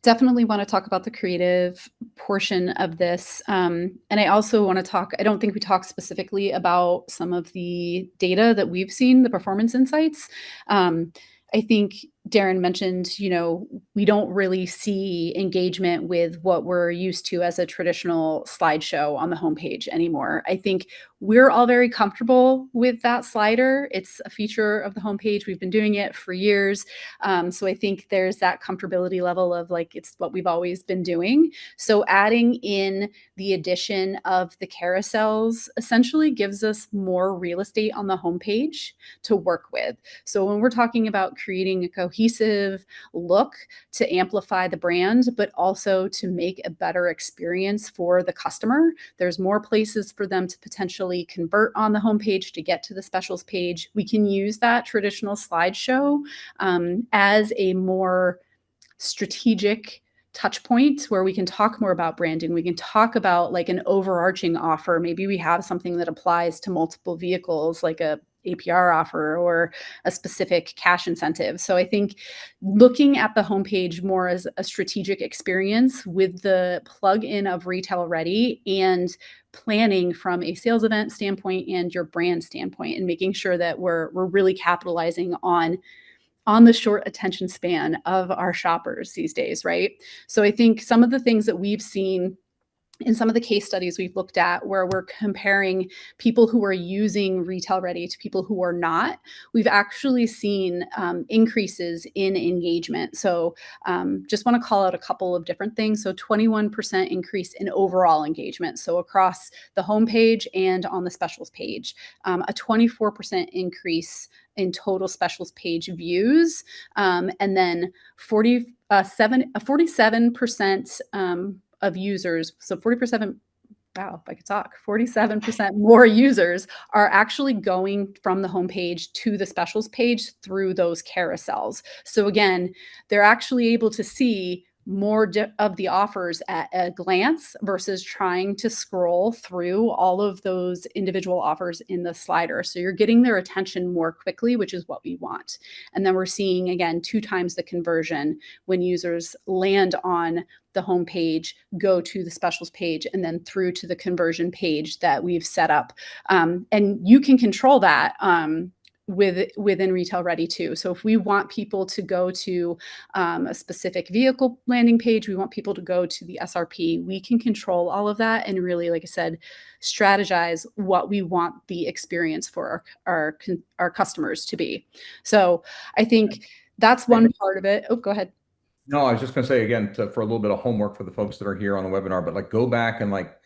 Definitely want to talk about the creative portion of this. And I also want to talk, I don't think we talked specifically about some of the data that we've seen, the performance insights. Um, I think Darren mentioned, we don't really see engagement with what we're used to as a traditional slideshow on the homepage anymore. I think we're all very comfortable with that slider. It's a feature of the homepage. We've been doing it for years. So I think there's that comfortability level of like, it's what we've always been doing. So adding in the addition of the carousels essentially gives us more real estate on the homepage to work with. So when we're talking about creating a cohesive look to amplify the brand, but also to make a better experience for the customer, there's more places for them to potentially convert on the homepage to get to the specials page. We can use that traditional slideshow as a more strategic touch point where we can talk more about branding. We can talk about like an overarching offer. Maybe we have something that applies to multiple vehicles, like a APR offer or a specific cash incentive. So I think looking at the homepage more as a strategic experience with the plug-in of Retail Ready and planning from a sales event standpoint and your brand standpoint, and making sure that we're really capitalizing on the short attention span of our shoppers these days, right? So I think some of the things that we've seen in some of the case studies we've looked at where we're comparing people who are using Retail Ready to people who are not, we've actually seen increases in engagement. So just want to call out a couple of different things. So 21% increase in overall engagement. So across the homepage and on the specials page, a 24% increase in total specials page views, and then 47% of users, so 40%, wow, if I could talk, 47% more users are actually going from the homepage to the specials page through those carousels. So again, they're actually able to see more of the offers at a glance versus trying to scroll through all of those individual offers in the slider. So you're getting their attention more quickly, which is what we want. And then we're seeing, again, 2 times the conversion when users land on the homepage, go to the specials page, and then through to the conversion page that we've set up. And you can control that within Retail Ready too. So if we want people to go to a specific vehicle landing page, we want people to go to the SRP, we can control all of that and really, like I said, strategize what we want the experience for our customers to be. So I think that's one part of it. Oh, go ahead. No, I was just going to say again, for a little bit of homework for the folks that are here on the webinar, but like go back and like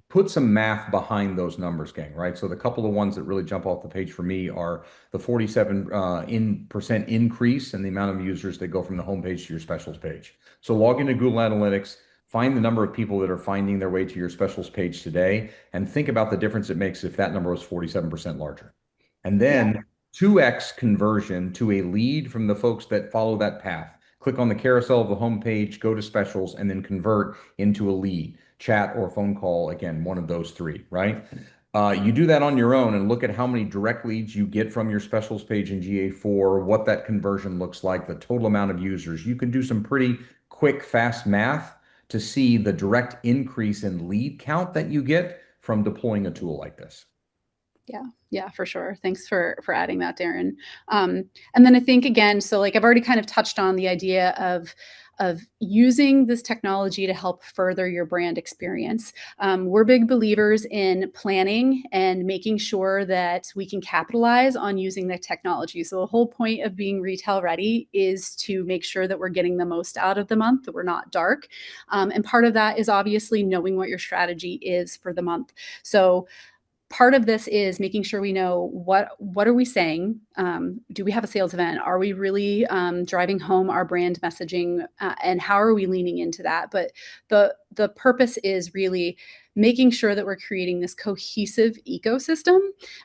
put some math behind those numbers, gang, right? So the couple of ones that really jump off the page for me are the 47% increase in the amount of users that go from the homepage to your specials page. So log into Google Analytics, find the number of people that are finding their way to your specials page today, and think about the difference it makes if that number was 47% larger. And then 2x conversion to a lead from the folks that follow that path. Click on the carousel of the homepage, go to specials, and then convert into a lead, chat or phone call, again, one of those 3, right? You do that on your own and look at how many direct leads you get from your specials page in GA4, what that conversion looks like, the total amount of users. You can do some pretty quick, fast math to see the direct increase in lead count that you get from deploying a tool like this. Yeah, for sure. Thanks for adding that, Darren. And then I think again, so like I've already kind of touched on the idea of using this technology to help further your brand experience. We're big believers in planning and making sure that we can capitalize on using the technology. So the whole point of being Retail Ready is to make sure that we're getting the most out of the month, that we're not dark. And part of that is obviously knowing what your strategy is for the month. So part of this is making sure we know what are we saying? Do we have a sales event? Are we really driving home our brand messaging? And how are we leaning into that? But the purpose is really making sure that we're creating this cohesive ecosystem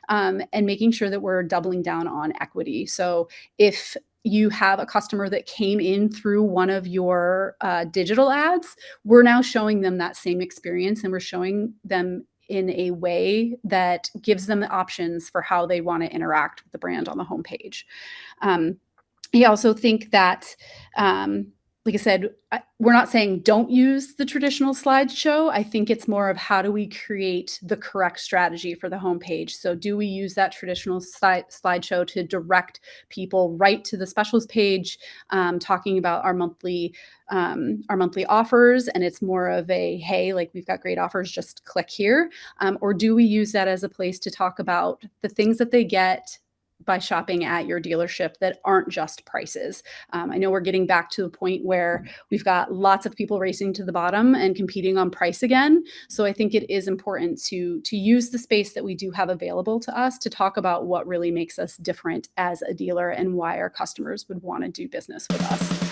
and making sure that we're doubling down on equity. So if you have a customer that came in through one of your digital ads, we're now showing them that same experience, and we're showing them in a way that gives them the options for how they want to interact with the brand on the homepage. I also think that, like like I said, we're not saying don't use the traditional slideshow. I think it's more of how do we create the correct strategy for the homepage. So do we use that traditional slideshow to direct people right to the specials page, talking about our monthly offers, and it's more of a, hey, like we've got great offers, just click here, or do we use that as a place to talk about the things that they get by shopping at your dealership that aren't just prices? I know we're getting back to the point where we've got lots of people racing to the bottom and competing on price again. So I think it is important to use the space that we do have available to us to talk about what really makes us different as a dealer and why our customers would want to do business with us.